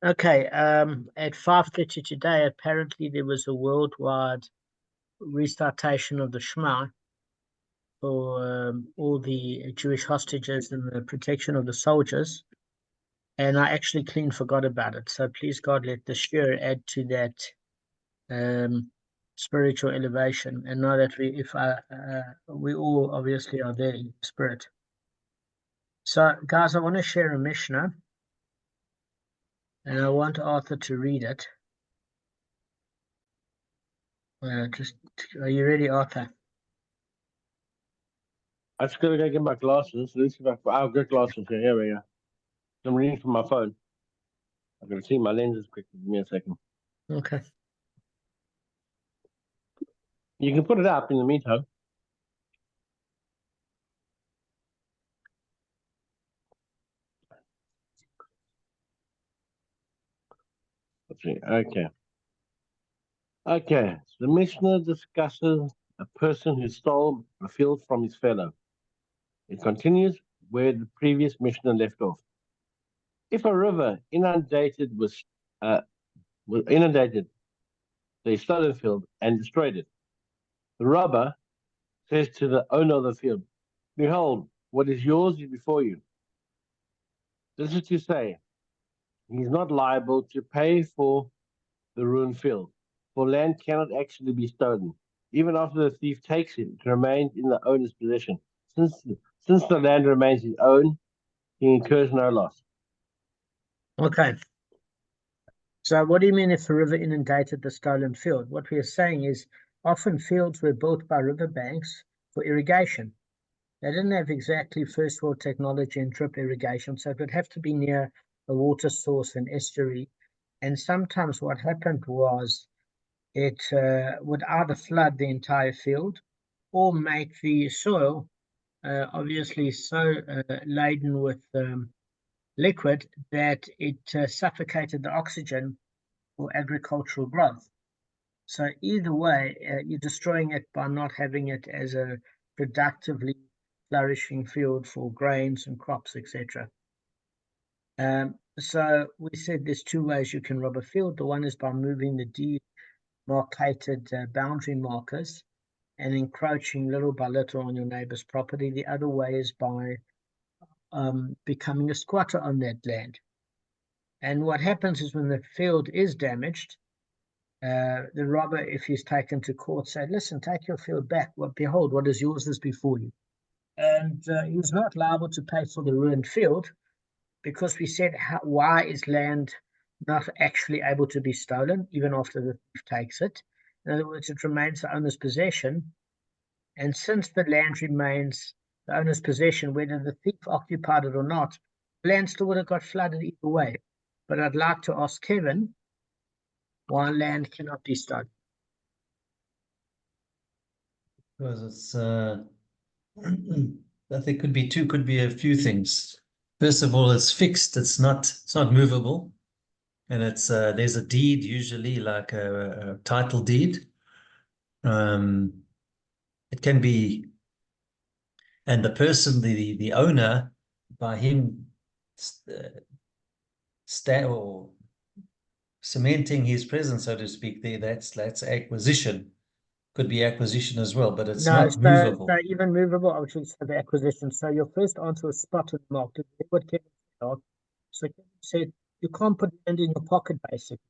Okay, at 5:30 today, apparently there was a worldwide restartation of the Shema for all the Jewish hostages and the protection of the soldiers. And I actually clean forgot about it. So please God, let the shir add to that spiritual elevation, and know that we all obviously are there in spirit. So guys, I want to share a Mishnah, and I want Arthur to read it. Are you ready, Arthur? I just gotta go get my glasses. Let's see if I've got glasses here. Here we go. I'm reading from my phone. I'm gonna see my lenses quickly. Give me a second. Okay. You can put it up in the meantime. Let's see. Okay. Okay. So the Mishnah discusses a person who stole a field from his fellow. It continues where the previous Mishnah left off. If a river was inundated the stolen field and destroyed it, the robber says to the owner of the field, "Behold, what is yours is before you." This is to say, he is not liable to pay for the ruined field, for land cannot actually be stolen. Even after the thief takes it, it remains in the owner's possession. Since the land remains his own, he incurs no loss. Okay. So what do you mean if the river inundated the stolen field? What we are saying is often fields were built by riverbanks for irrigation. They didn't have exactly first world technology and drip irrigation, so it would have to be near a water source and estuary. And sometimes what happened was it would either flood the entire field or make the soil obviously so laden with liquid that it suffocated the oxygen for agricultural growth. So either way, you're destroying it by not having it as a productively flourishing field for grains and crops, etc. So we said there's two ways you can rob a field. The one is by moving the demarcated boundary markers and encroaching little by little on your neighbor's property. The other way is by becoming a squatter on that land. And what happens is when the field is damaged, the robber, if he's taken to court, said, "Listen, take your field back. Well, behold, what is yours is before you." And he's not liable to pay for the ruined field because we said, why is land not actually able to be stolen even after the thief takes it? In other words, it remains the owner's possession. And since the land remains the owner's possession, whether the thief occupied it or not, the land still would have got flooded either way. But I'd like to ask Kevin why land cannot be stolen. Because it's, I think could be a few things. First of all, it's fixed. It's not movable, and it's there's a deed usually like a title deed. It can be, and the person, the owner, by him or cementing his presence, so to speak, there, that's acquisition. Could be acquisition as well, but it's not movable. So even movable, I would say the acquisition. So your first answer was spotted market. What Kevin said. So Kevin said you can't put land in your pocket, basically.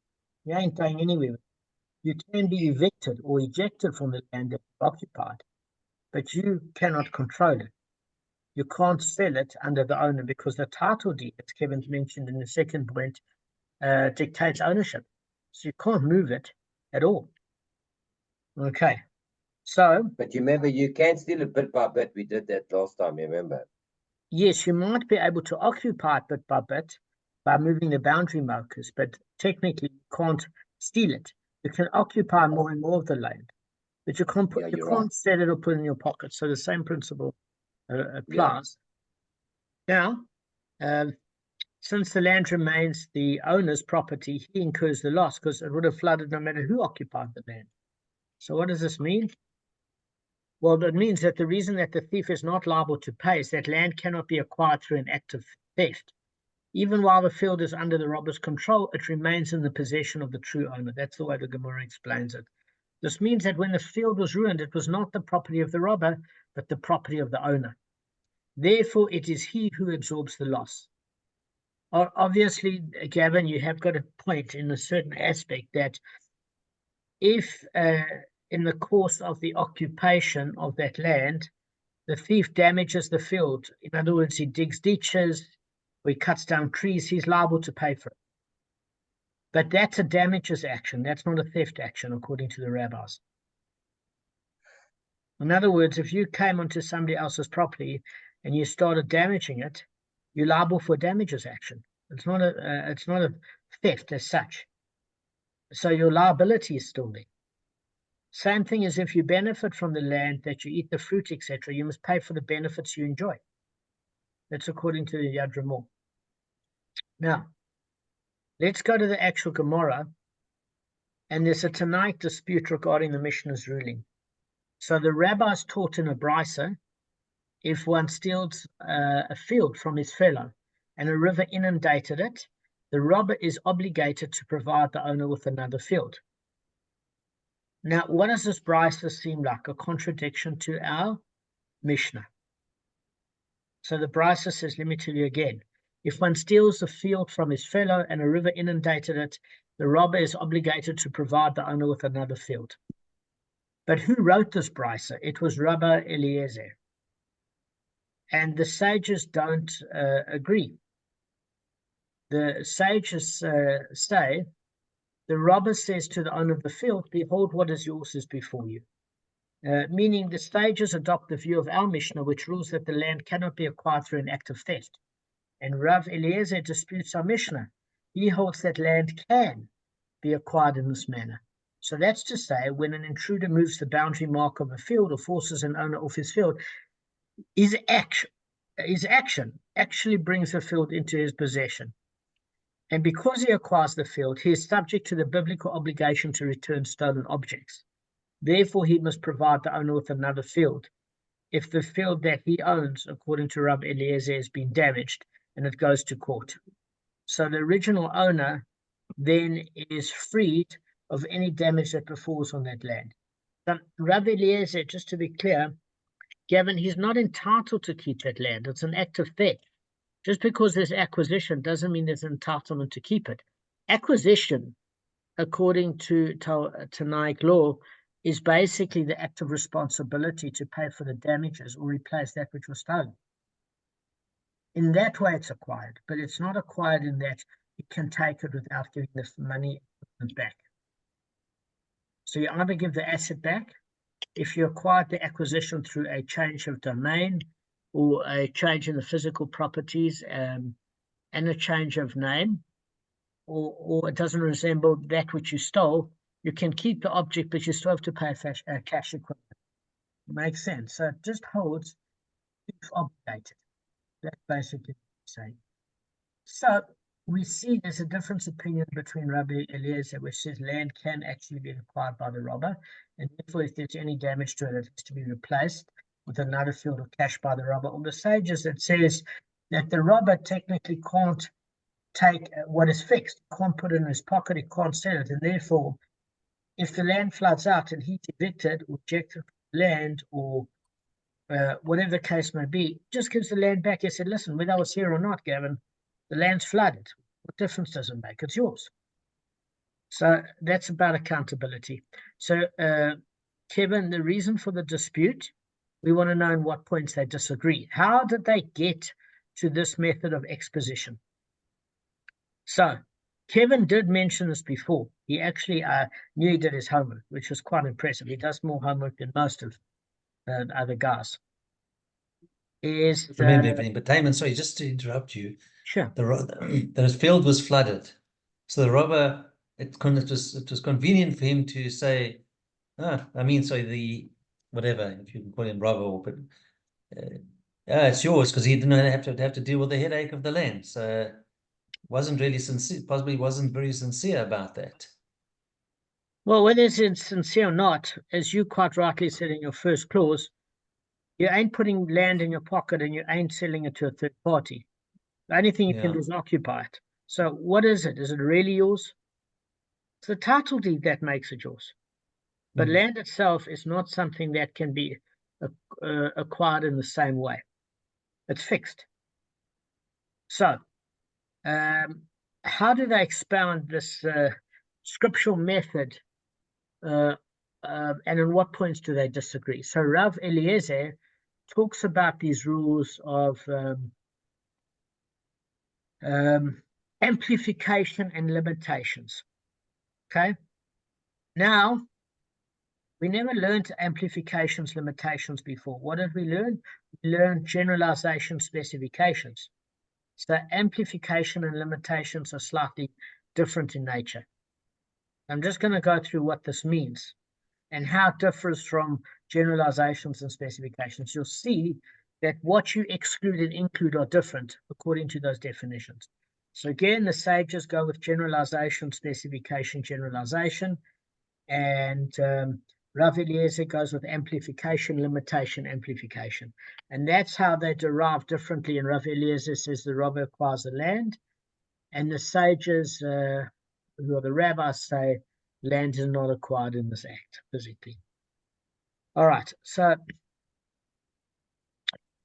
You ain't going anywhere. You can be evicted or ejected from the land that you occupied, but you cannot control it. You can't sell it under the owner because the title deed, as Kevin mentioned in the second point, dictates ownership. So you can't move it at all. Okay. So, but you remember, you can steal it bit by bit. We did that last time, remember? Yes, you might be able to occupy it bit by bit by moving the boundary markers, but technically you can't steal it. You can occupy more and more of the land, but you can't sell it or put it in your pocket. So the same principle applies. Yeah. Now, since the land remains the owner's property, he incurs the loss because it would have flooded no matter who occupied the land. So what does this mean? Well, that means that the reason that the thief is not liable to pay is that land cannot be acquired through an act of theft. even while the field is under the robber's control, it remains in the possession of the true owner. That's the way the Gemara explains it. This means that when the field was ruined, it was not the property of the robber, but the property of the owner. Therefore, it is he who absorbs the loss. Obviously, Gavin, you have got a point in a certain aspect that if in the course of the occupation of that land, the thief damages the field, in other words, he digs ditches, or he cuts down trees, he's liable to pay for it. But that's a damages action. That's not a theft action, according to the rabbis. In other words, if you came onto somebody else's property and you started damaging it, you're liable for a damages action. It's not a theft as such. So your liability is still there. Same thing as if you benefit from the land, that you eat the fruit, etc., you must pay for the benefits you enjoy. That's according to the Yad Ramah. Now, let's go to the actual Gemara, and there's a Tanaic dispute regarding the Mishnah's ruling. So the rabbis taught in a brisa, if one steals a field from his fellow and a river inundated it, the robber is obligated to provide the owner with another field. Now, what does this brisa seem like? A contradiction to our Mishnah. So the brisa says, let me tell you again, if one steals a field from his fellow and a river inundated it, the robber is obligated to provide the owner with another field. But who wrote this brisa? It was Rabbi Eliezer. And the sages don't agree. The sages say, the robber says to the owner of the field, behold, what is yours is before you. Meaning the sages adopt the view of our Mishnah, which rules that the land cannot be acquired through an act of theft. And Rav Eliezer disputes our Mishnah. He holds that land can be acquired in this manner. So that's to say, when an intruder moves the boundary mark of a field or forces an owner off his field, his action actually brings the field into his possession. And because he acquires the field, he is subject to the biblical obligation to return stolen objects. Therefore, he must provide the owner with another field if the field that he owns, according to Rabbi Eliezer, has been damaged and it goes to court. So the original owner then is freed of any damage that befalls on that land. So Rabbi Eliezer, just to be clear, Gavin, he's not entitled to keep that land. It's an act of theft. Just because there's acquisition doesn't mean there's an entitlement to keep it. Acquisition, according to Tanaic law, is basically the act of responsibility to pay for the damages or replace that which was stolen. In that way, it's acquired, but it's not acquired in that you can take it without giving the money back. So you either give the asset back, if you acquired the acquisition through a change of domain or a change in the physical properties and a change of name, or it doesn't resemble that which you stole, you can keep the object, but you still have to pay cash equivalent. Makes sense. So it just holds if obligated. That's basically what I'm saying. So we see there's a different opinion between Rabbi Eliezer, which says land can actually be acquired by the robber, and therefore if there's any damage to it, it has to be replaced with another field of cash by the robber. Or the sages that says that the robber technically can't take what is fixed, can't put it in his pocket, he can't sell it, and therefore if the land floods out and he's evicted or ejected from the land or whatever the case may be, just gives the land back. He said, listen, whether I was here or not, Gavin, the land's flooded. What difference does it make? It's yours. So that's about accountability. So, Kevin, the reason for the dispute, we want to know in what points they disagree. How did they get to this method of exposition? So, Kevin did mention this before. He actually knew he did his homework, which was quite impressive. He does more homework than most of the other guys. Remember everything. But Damon, sorry, just to interrupt you. Sure. The field was flooded. So the robber, it was convenient for him to say, whatever, if you can call him robber, but it's yours, because he didn't have to deal with the headache of the land. So wasn't really sincere, possibly wasn't very sincere about that. Well, whether it's sincere or not, as you quite rightly said in your first clause, you ain't putting land in your pocket and you ain't selling it to a third party. The only thing you can Yeah. do is occupy it. So what is it? Is it really yours? It's the title deed that makes it yours. But land itself is not something that can be acquired in the same way. It's fixed. So, how do they expound this scriptural method, and in what points do they disagree? So Rav Eliezer talks about these rules of amplification and limitations. Okay? Now, we never learned amplifications, limitations before. What did we learn? We learned generalization, specifications. So amplification and limitations are slightly different in nature. I'm just going to go through what this means and how it differs from generalizations and specifications. You'll see that what you exclude and include are different according to those definitions. So again, the sages go with generalization, specification, generalization, and Rav Eliezer goes with amplification, limitation, amplification. And that's how they derive differently. And Rav Eliezer says the robber acquires the land, and the sages, who are the rabbis, say land is not acquired in this act physically. All right, so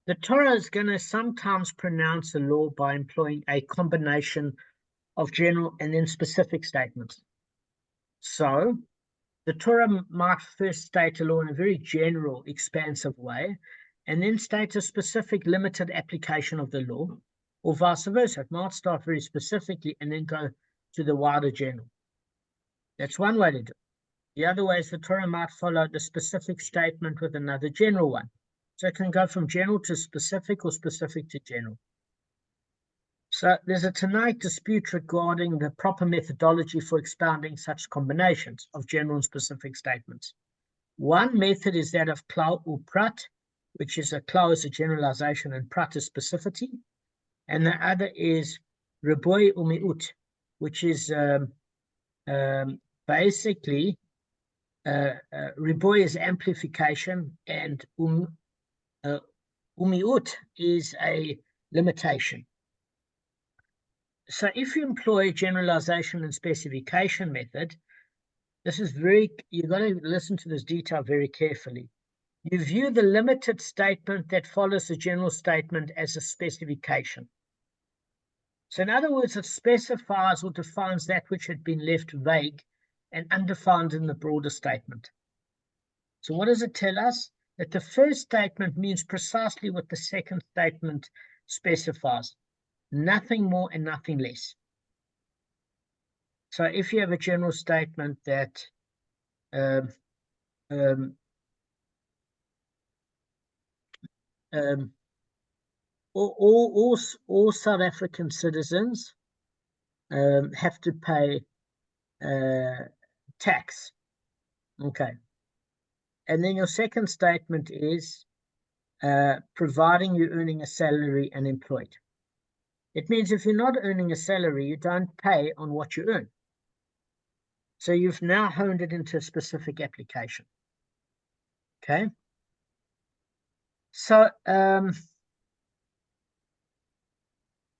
the Torah is going to sometimes pronounce the law by employing a combination of general and then specific statements. So the Torah might first state a law in a very general, expansive way, and then state a specific, limited application of the law, or vice versa. It might start very specifically and then go to the wider general. That's one way to do it. The other way is the Torah might follow the specific statement with another general one. So it can go from general to specific or specific to general. So there's a Tanaic dispute regarding the proper methodology for expounding such combinations of general and specific statements. One method is that of klal or prat, which is a klal is a generalization and prat is specificity. And the other is riboy or mi'ut, which is basically riboy is amplification and umiut is a limitation. So if you employ generalization and specification method, this is you've got to listen to this detail very carefully. You view the limited statement that follows the general statement as a specification. So in other words, it specifies or defines that which had been left vague and undefined in the broader statement. So what does it tell us? That the first statement means precisely what the second statement specifies. Nothing more and nothing less. So if you have a general statement that all South African citizens have to pay tax. Okay. And then your second statement is providing you're earning a salary and employed. It means if you're not earning a salary, you don't pay on what you earn. So you've now honed it into a specific application. Okay. So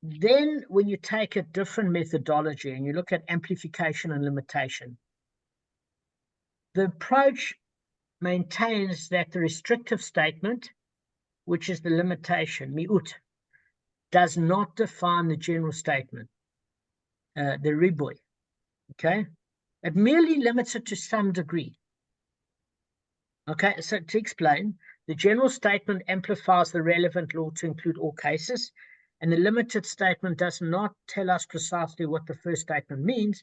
then when you take a different methodology and you look at amplification and limitation, the approach maintains that the restrictive statement, which is the limitation, mi'ut, does not define the general statement, the riboy. Okay. It merely limits it to some degree. Okay, so to explain, the general statement amplifies the relevant law to include all cases, and the limited statement does not tell us precisely what the first statement means.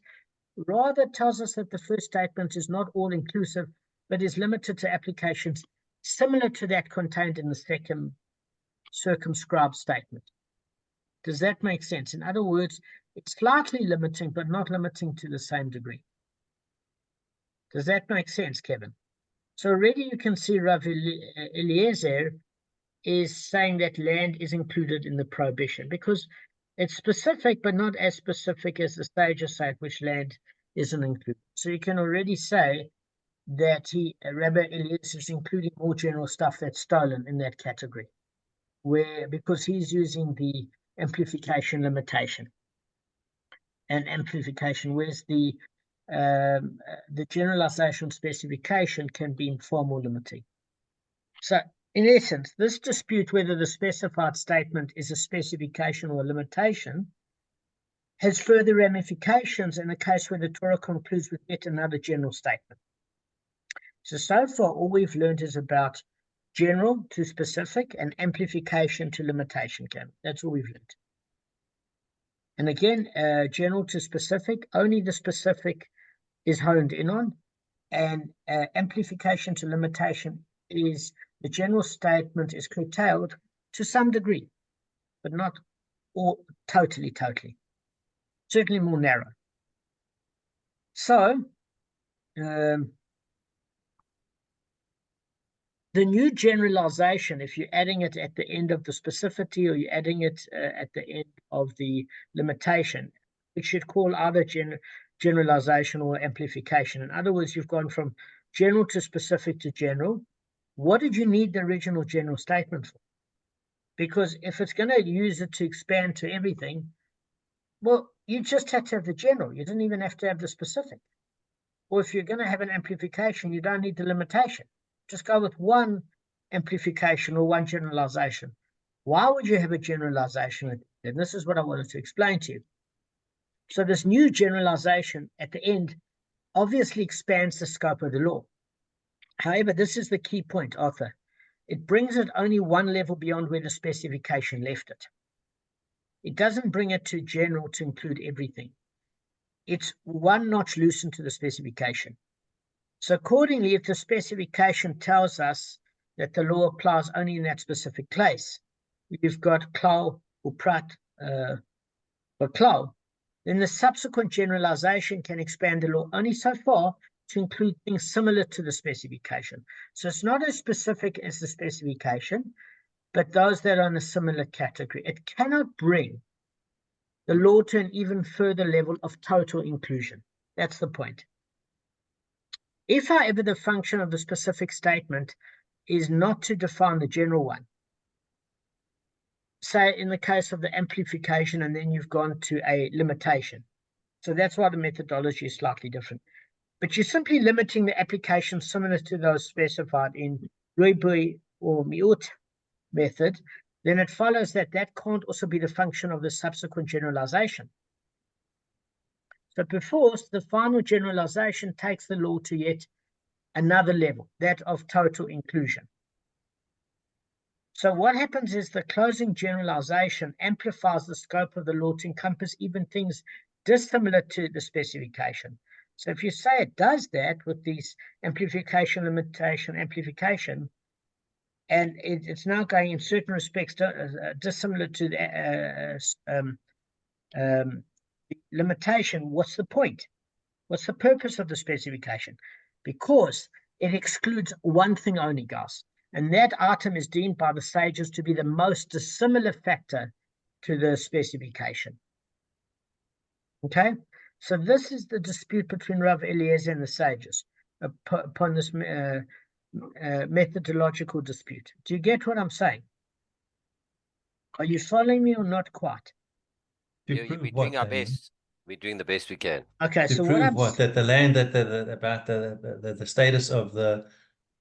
Rather, it tells us that the first statement is not all-inclusive, but is limited to applications similar to that contained in the second circumscribed statement. Does that make sense? In other words, it's slightly limiting, but not limiting to the same degree. Does that make sense, Kevin? So already you can see Rav Eliezer is saying that land is included in the prohibition because it's specific, but not as specific as the sages say, which land isn't included. So you can already say that Rabbi Eliezer is including more general stuff that's stolen in that category, because he's using the amplification, limitation, and amplification, whereas the generalization specification can be far more limiting. So, in essence, this dispute whether the specified statement is a specification or a limitation has further ramifications in a case where the Torah concludes with yet another general statement. So far, all we've learned is about general to specific and amplification to limitation. That's all we've learned. And again, general to specific, only the specific is honed in on, and amplification to limitation is the general statement is curtailed to some degree, but not all totally. Certainly more narrow. So, the new generalization, if you're adding it at the end of the specificity or you're adding it at the end of the limitation, it should call either generalization or amplification. In other words, you've gone from general to specific to general. What did you need the original general statement for? Because if it's going to use it to expand to everything, well, you just had to have the general. You didn't even have to have the specific. Or if you're going to have an amplification, you don't need the limitation. Just go with one amplification or one generalization. Why would you have a generalization? And this is what I wanted to explain to you. So this new generalization at the end obviously expands the scope of the law. However, this is the key point, Arthur. It brings it only one level beyond where the specification left it. It doesn't bring it to general to include everything. It's one notch loosened to the specification. So accordingly, if the specification tells us that the law applies only in that specific place, you've got klal or prat or klal, then the subsequent generalization can expand the law only so far to include things similar to the specification. So it's not as specific as the specification, but those that are in a similar category. It cannot bring the law to an even further level of total inclusion. That's the point. If, however, the function of the specific statement is not to define the general one, say in the case of the amplification, and then you've gone to a limitation. So that's why the methodology is slightly different. But you're simply limiting the application similar to those specified in Ribui or Miut method, then it follows that that can't also be the function of the subsequent generalization. So perforce, the final generalization takes the law to yet another level, that of total inclusion. So what happens is the closing generalization amplifies the scope of the law to encompass even things dissimilar to the specification. So if you say it does that with these amplification, limitation, amplification, and it's now going in certain respects dissimilar to the limitation, what's the point? What's the purpose of the specification? Because it excludes one thing only, guys, and that item is deemed by the sages to be the most dissimilar factor to the specification. Okay, so this is the dispute between Rav Eliezer and the sages upon this methodological dispute. Do you get what I'm saying? Are you following me or not quite? We're doing our best. We're doing the best we can. Okay, To so prove what that the land about the status of the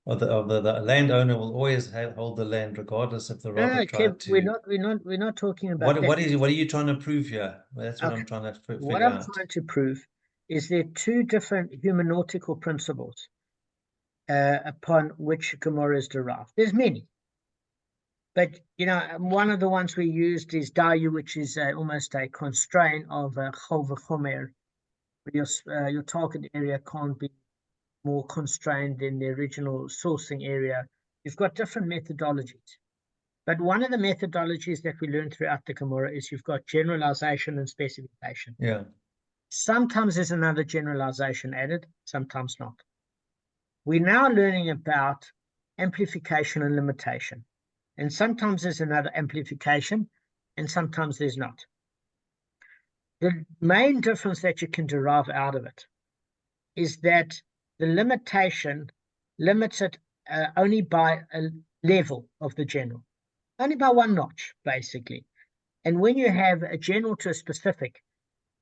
landowner will always hold the land regardless if the robber tried to. We're not talking about what are you trying to prove here? That's what I'm trying to figure out. What I'm trying to prove is there are two different hermeneutical principles upon which Gemara is derived. There's many, but one of the ones we used is dayu, which is almost a constraint of chol v'chomer. Your target area can't be more constrained than the original sourcing area. You've got different methodologies. But one of the methodologies that we learn throughout the Gemara is you've got generalization and specification. Yeah. Sometimes there's another generalization added, sometimes not. We're now learning about amplification and limitation. And sometimes there's another amplification, and sometimes there's not. The main difference that you can derive out of it is that the limitation limits it only by a level of the general, only by one notch, basically. And when you have a general to a specific,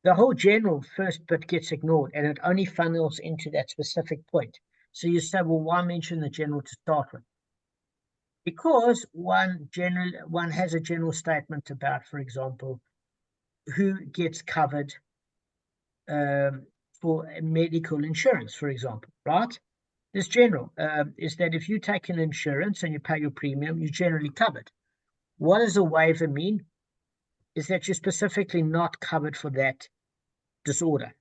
the whole general first bit gets ignored and it only funnels into that specific point. So you say, well, why mention the general to start with? Because one has a general statement about, for example, who gets covered for medical insurance, for example, right? This general is that if you take an insurance and you pay your premium, you're generally covered. What does a waiver mean? Is that you're specifically not covered for that disorder.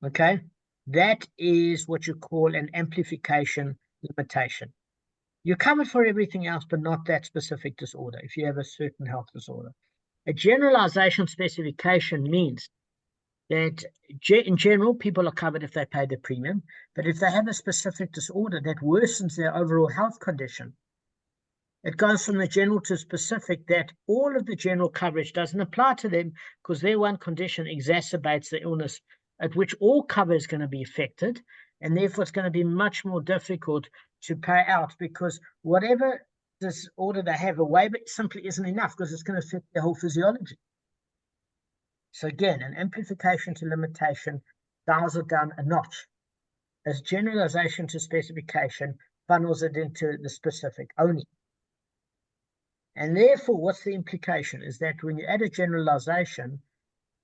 Okay? That is what you call an amplification limitation. You're covered for everything else, but not that specific disorder if you have a certain health disorder. A generalization specification means that in general, people are covered if they pay the premium, but if they have a specific disorder that worsens their overall health condition, it goes from the general to specific, that all of the general coverage doesn't apply to them because their one condition exacerbates the illness at which all cover is going to be affected, and therefore it's going to be much more difficult to pay out because whatever disorder they have, a waiver simply isn't enough because it's going to affect their whole physiology. So again, an amplification to limitation dials it down a notch. As generalization to specification funnels it into the specific only. And therefore, what's the implication? Is that when you add a generalization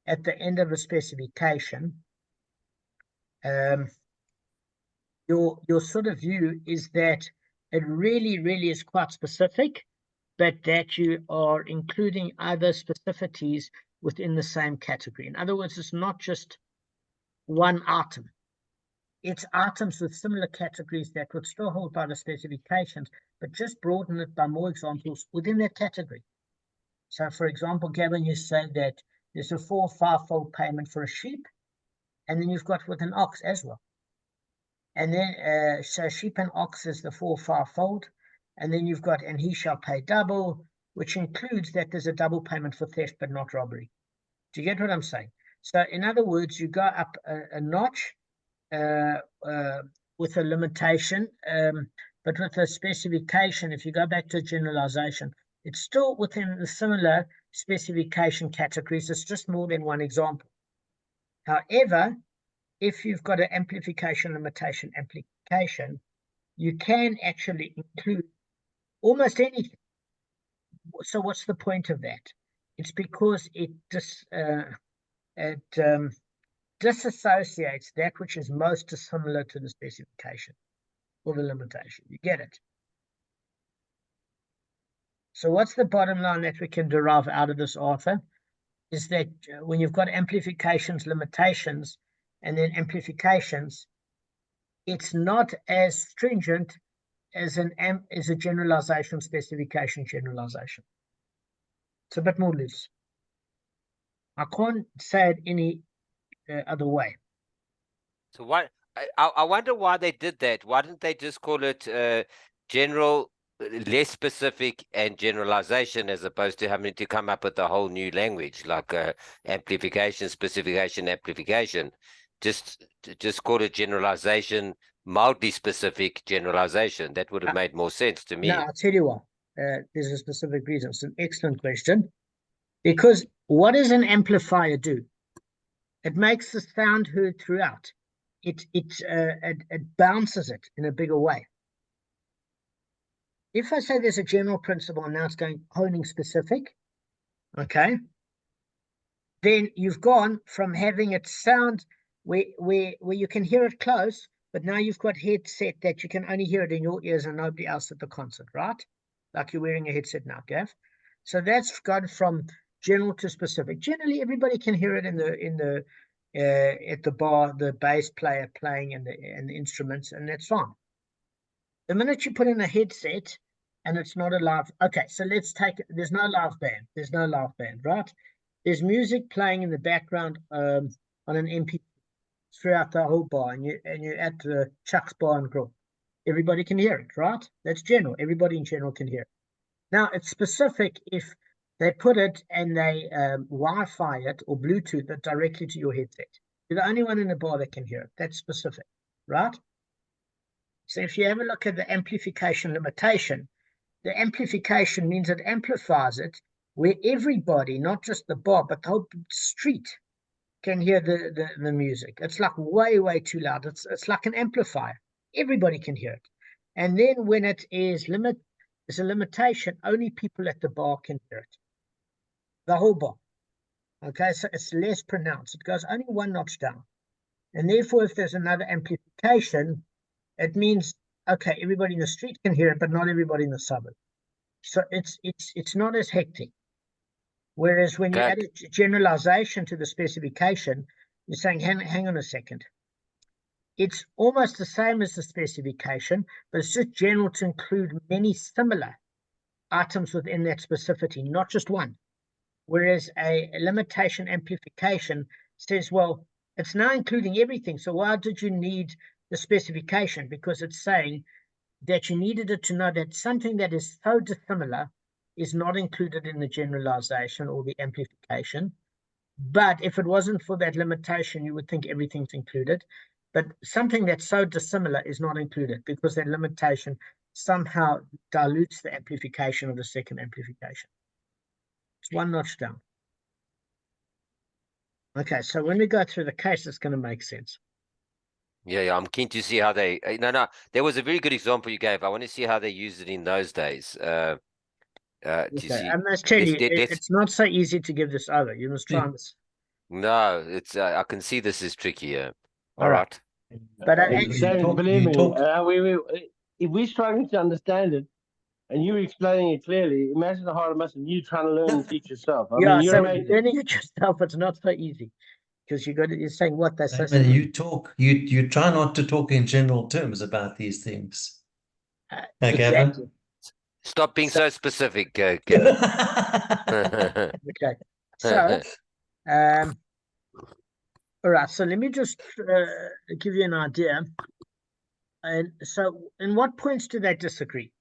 at the end of a specification, your sort of view is that it really is quite specific, but that you are including other specificities within the same category. In other words, it's not just one item. It's items with similar categories that would still hold by the specifications, but just broaden it by more examples within that category. So, for example, Gavin, you say that there's a 4- or 5-fold payment for a sheep, and then you've got with an ox as well. And then, so sheep and ox is the 4- or 5-fold, and then you've got, and he shall pay double, which includes that there's a double payment for theft, but not robbery. Do you get what I'm saying? So, in other words, you go up a notch, with a limitation, but with a specification. If you go back to generalization, it's still within the similar specification categories. It's just more than one example. However, if you've got an amplification limitation application, you can actually include almost anything. So what's the point of that? It's because it disassociates that which is most dissimilar to the specification or the limitation. You get it? So what's the bottom line that we can derive out of this, Arthur? Is that when you've got amplifications, limitations, and then amplifications, it's not as stringent as a generalization, specification, generalization. It's a bit more loose. I can't say it any other way. So why? I wonder why they did that. Why didn't they just call it general, less specific, and generalization, as opposed to having to come up with a whole new language like amplification, specification, amplification? Just call it generalization, mildly specific generalization. That would have made more sense to me. No, I'll tell you what. There's a specific reason. It's an excellent question. Because what does an amplifier do? It makes the sound heard throughout. It bounces it in a bigger way. If I say there's a general principle and now it's going honing specific, okay, then you've gone from having it sound where you can hear it close, but now you've got headset that you can only hear it in your ears and nobody else at the concert, right? Like you're wearing a headset now, Gav. So that's gone from general to specific. Generally, everybody can hear it at the bar, the bass player playing and the instruments, and that's fine. The minute you put in a headset and it's not a live, okay, so let's take it. There's no live band, right? There's music playing in the background on an MP throughout the whole bar, and you're at the Chuck's Bar and Grill. Everybody can hear it, right? That's general. Everybody in general can hear it. Now, it's specific if they put it and they Wi-Fi it or Bluetooth it directly to your headset. You're the only one in the bar that can hear it. That's specific, right? So if you have a look at the amplification limitation, the amplification means it amplifies it where everybody, not just the bar, but the whole street can hear the music. It's like way too loud. It's like an amplifier. Everybody can hear it. And then when it is there's a limitation, only people at the bar can hear it. The whole bar. Okay, so it's less pronounced. It goes only one notch down. And therefore, if there's another amplification, it means, okay, everybody in the street can hear it, but not everybody in the suburb. So it's not as hectic. Whereas when you add a generalization to the specification, you're saying, hang on a second. It's almost the same as the specification, but it's just general to include many similar items within that specificity, not just one. Whereas a limitation amplification says, well, it's now including everything. So why did you need the specification? Because it's saying that you needed it to know that something that is so dissimilar is not included in the generalization or the amplification. But if it wasn't for that limitation, you would think everything's included. But something that's so dissimilar is not included because that limitation somehow dilutes the amplification of the second amplification. It's one notch down. Okay, so when we go through the case, it's going to make sense. Yeah, I'm keen to see how they. No, there was a very good example you gave. I want to see how they used it in those days. To see. I must tell you, it's not so easy to give this over. You must try this. No, it's. I can see this is trickier. All right. But believe me, if we're struggling to understand it, and you explaining it clearly, imagine the hard it must be you trying to learn and teach yourself. I mean, you're amazing. Learning it yourself, it's not so easy because you're saying what they say. You try not to talk in general terms about these things. Exactly. Stop being so specific, Kevin. Okay. So, all right. So let me just give you an idea. And so, in what points do they disagree?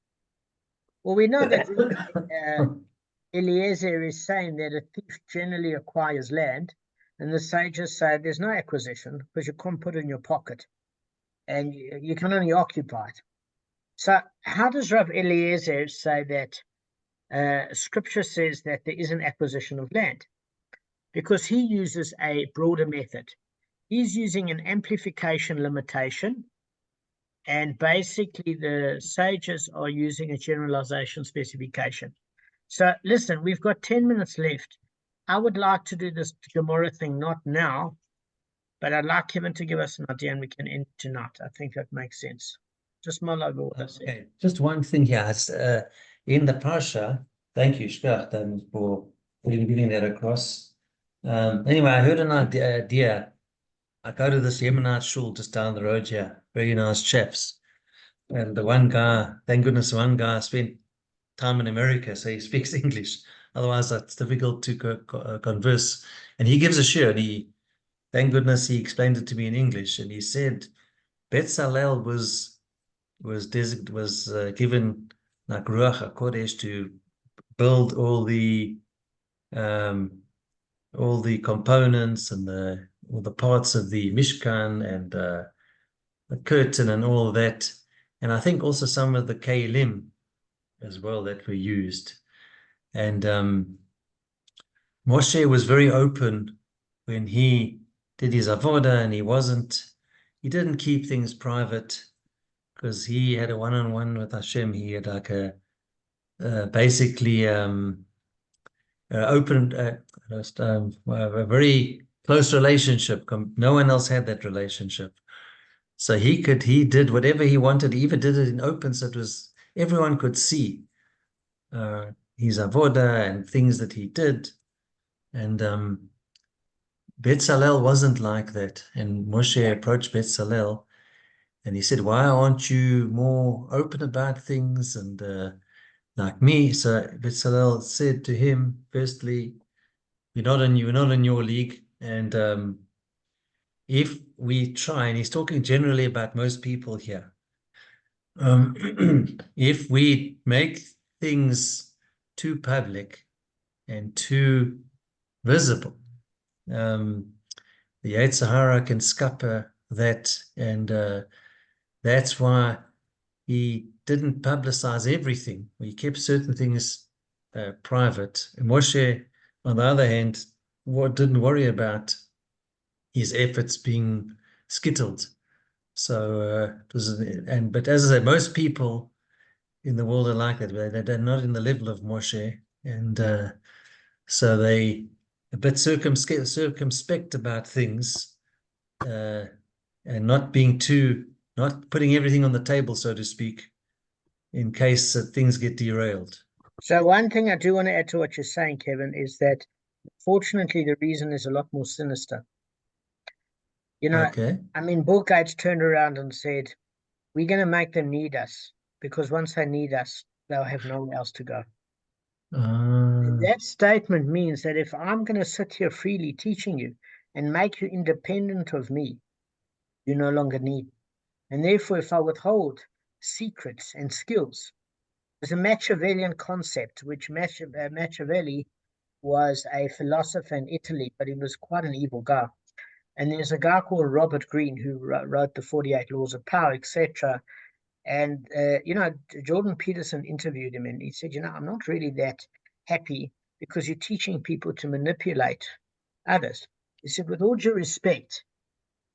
Well, we know that Eliezer is saying that a thief generally acquires land, and the sages say there's no acquisition because you can't put it in your pocket, and you can only occupy it. So how does Rav Eliezer say that Scripture says that there is an acquisition of land? Because he uses a broader method. He's using an amplification limitation, and basically the sages are using a generalization specification. So listen, we've got 10 minutes left. I would like to do this Gemara thing, not now, but I'd like Kevin to give us an idea and we can end tonight. I think that makes sense. Just mull over what I said. Okay, just one thing here. In the Parsha, thank you, Schottenstein, for giving that across. Anyway, I heard an idea. I go to this Yemenite shul just down the road here. Very nice chaps. And the one guy, thank goodness, one guy spent time in America, so he speaks English. Otherwise, it's difficult to converse. And he gives a shir, and thank goodness, he explained it to me in English. And he said, Betzalel was given like Ruach HaKodesh to build all the components and all the parts of the Mishkan and the curtain and all of that. And I think also some of the Kelim as well that were used. And Moshe was very open when he did his avoda, and he didn't keep things private because he had a one-on-one with Hashem. He had like a a very close relationship. No one else had that relationship. So he did whatever he wanted. He even did it in open, so everyone could see his avoda and things that he did. And Betzalel wasn't like that. And Moshe approached Betzalel and he said, why aren't you more open about things and like me? So Betzalel said to him, firstly, we're not in your league. And if we try, and he's talking generally about most people here, if we make things too public and too visible, the Yetzer Hara can scupper that, and that's why he didn't publicize everything. He kept certain things private. And Moshe, on the other hand, didn't worry about his efforts being skittled. So but as I say, most people in the world are like that. They're not in the level of Moshe, and so they a bit circumspect about things, and not putting everything on the table, so to speak, in case things get derailed. So one thing I do want to add to what you're saying, Kevin, is that fortunately the reason is a lot more sinister. You know, Okay. I mean, Bill Gates turned around and said, we're going to make them need us, because once they need us, they'll have nowhere else to go. That statement means that if I'm going to sit here freely teaching you and make you independent of me, you no longer need me. And therefore, if I withhold secrets and skills, there's a Machiavellian concept, which Machiavelli was a philosopher in Italy, but he was quite an evil guy. And there's a guy called Robert Greene who wrote the 48 Laws of Power, etc. And, Jordan Peterson interviewed him, and he said, I'm not really that happy because you're teaching people to manipulate others. He said, with all due respect,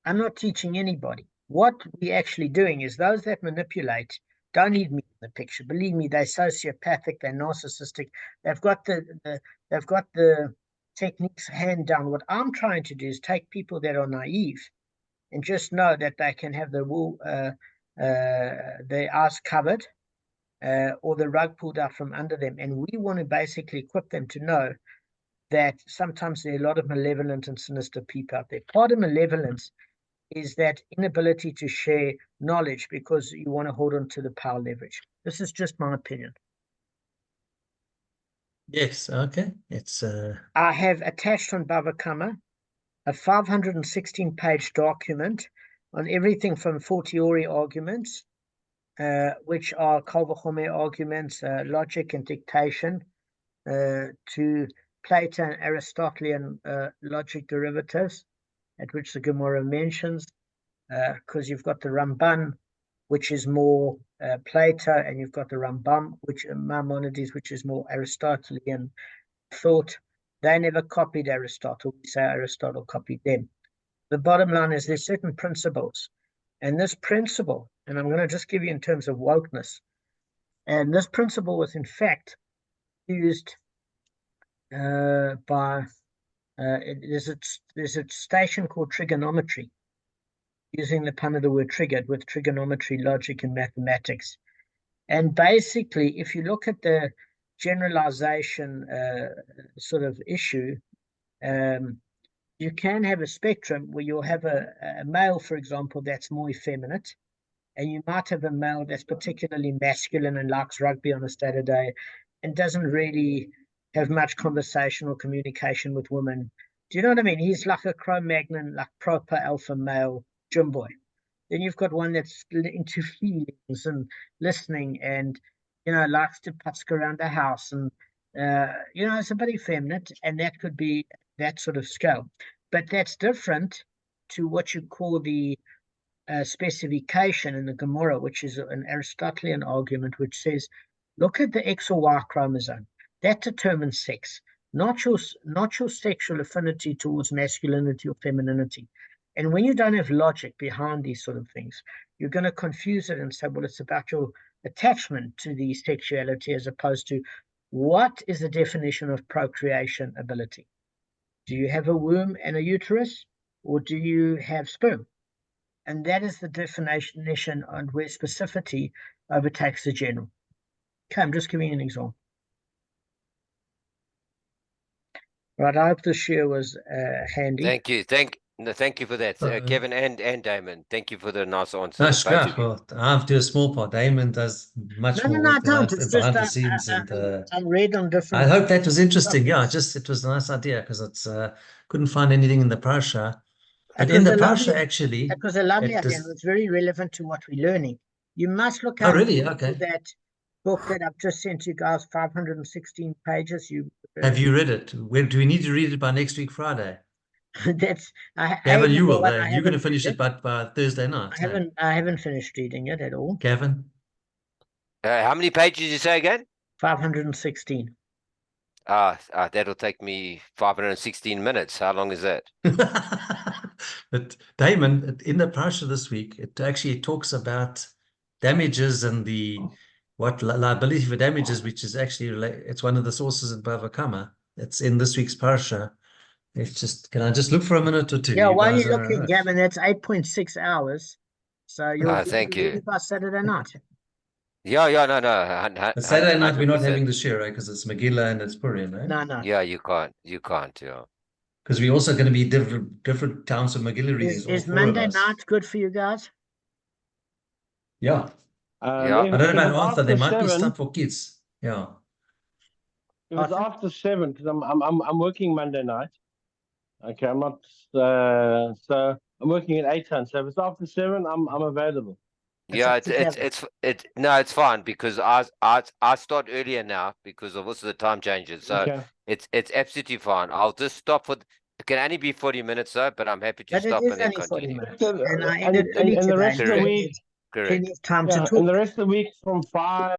I'm not teaching anybody. What we're actually doing is those that manipulate don't need me in the picture. Believe me, they're sociopathic, they're narcissistic. They've got the techniques hand down. What I'm trying to do is take people that are naive and just know that they can have their eyes covered or the rug pulled out from under them. And we want to basically equip them to know that sometimes there are a lot of malevolent and sinister people out there. Part of malevolence is that inability to share knowledge because you want to hold on to the power leverage. This is just my opinion. Yes, okay. I have attached on Bava Kamma a 516-page document on everything from fortiori arguments, which are kal v'chomer arguments, logic and dictation, to Plato and Aristotelian logic derivatives, at which the Gemara mentions, because you've got the Ramban, which is more Plato, and you've got the Rambam, which Maimonides, which is more Aristotelian thought. They never copied Aristotle. We say Aristotle copied them. The bottom line is there's certain principles, and this principle, and I'm going to just give you in terms of wokeness, and this principle was in fact used by there's a station called trigonometry, using the pun of the word triggered, with trigonometry, logic, and mathematics. And basically, if you look at the generalization sort of issue, you can have a spectrum where you'll have a male, for example, that's more effeminate, and you might have a male that's particularly masculine and likes rugby on a Saturday and doesn't really have much conversation or communication with women. Do you know what I mean? He's like a Cro-Magnon, like proper alpha male gym boy. Then you've got one that's into feelings and listening and, likes to putsk around the house and, it's a bit effeminate, and that could be that sort of scale. But that's different to what you call the specification in the Gemara, which is an Aristotelian argument, which says, look at the X or Y chromosome. That determines sex, not your sexual affinity towards masculinity or femininity. And when you don't have logic behind these sort of things, you're going to confuse it and say, well, it's about your attachment to the sexuality, as opposed to what is the definition of procreation ability? Do you have a womb and a uterus, or do you have sperm? And that is the definition on where specificity overtakes the general. Okay, I'm just giving you an example. Right, I hope the share was handy. Thank you. Thank you for that, Kevin and Damon. Thank you for the nice answer. No, both of you. well, I have to do a small part. Damon does much more No, I work than don't. I It's behind just the scenes, and I'm read on different. I hope that was interesting. Yeah, it was a nice idea, because it's couldn't find anything in the parasha, but in the parasha actually, it was a lovely idea, and it's very relevant to what we're learning. You must look out. Oh, really? Okay. That book that I've just sent you guys, 516 pages. Have you read it? When do we need to read it by next week, Friday? That's Gavin, you will. You're going to finish it by Thursday night. I haven't finished reading it at all. Gavin, how many pages did you say again? 516. That'll take me 516 minutes. How long is that? But Damon, in the parasha this week, it actually talks about damages and the liability for damages, which is actually it's one of the sources in Bava Kamma. It's in this week's parasha. It's just, can I just look for a minute or two? Yeah, while guys you're are in a looking, rush. Gavin, that's 8.6 hours. So you'll Thank be ready you. by Saturday night. Yeah, no. But Saturday night, we're not 100%. having the share, right? Because it's Megillah and it's Purim, right? No. Yeah, you can't, yeah. Because we're also going to be different towns of Megillah readings, all Is four Monday of us. night good for you guys? Yeah. Yeah. I don't know If about it's Arthur. There might be 7, stuff for kids. Yeah. if it's Arthur? after 7, because I'm working Monday night. Okay, I'm not. So I'm working at 8 times. So if it's after 7, I'm available. Yeah, up to Gavin. it's fine because I start earlier now because of also the time changes. So Okay. it's absolutely fine. I'll just stop for. It can only be 40 minutes though, but I'm happy to But it stop is and then only 40 continue. minutes. And I ended early And the today. rest of the so week, Correct. plenty of time to yeah, talk. and the rest of the week from 5